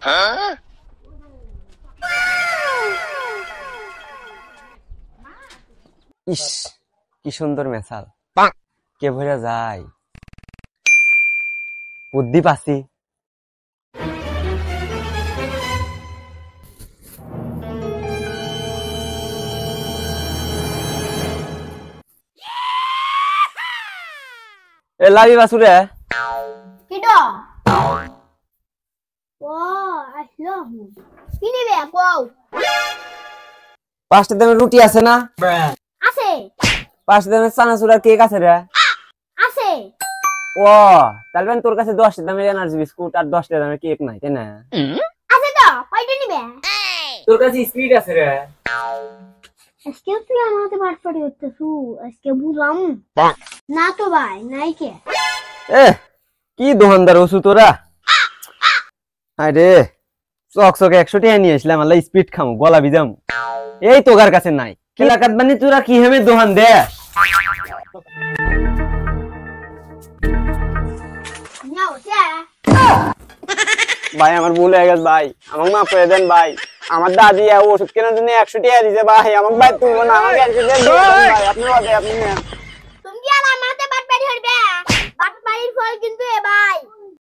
ইস কি সুন্দর মেসাল কে ভরে যায় বুদ্ধি পাচ্ছি এ লাভি বাসুরে কিডা ও আসলো কি নিবে কও 5টা দামের রুটি আছে না আছে 5টা দামের চানাচুর আর কেক আছে রে আছে ও তাহলে তোর কাছে 10টা দামের এনার্জি বিস্কুট আর 10টা দামের কেক নাই তাই না আছে তো কয়টা নিবে তোর কাছে স্পিড আছে রে আজকে তুই আমাকে বাট পড়ি হতেছু আজকে বুঝাম না তো ভাই নাই কে এ কি দোকানদার ওসু তোরা আরে চকচকে 100 টাকা নিয়ে আসলাম আল্লাহ স্পিড খামু গলা ভিজাম এই তোগার কাছে নাই এলাকাত বানি তোরা কি হেমে দোকান দে নাও যা ভাই আমার ভুল হয়ে গেছে ভাই আমাকে মাফ করে দেন ভাই আমার দাদি ওষুধ কেনার জন্য 100 টাকা দিয়েছে ভাই আমাকে ভাই তুলবো না আমাকে 100 টাকা দিন ভাই আপনি বাদে আপনি নেন তুমি কি আর আমাতে বাট পাড়ি হইবে বাট পাড়ির ফল কিন্তু এ ভাই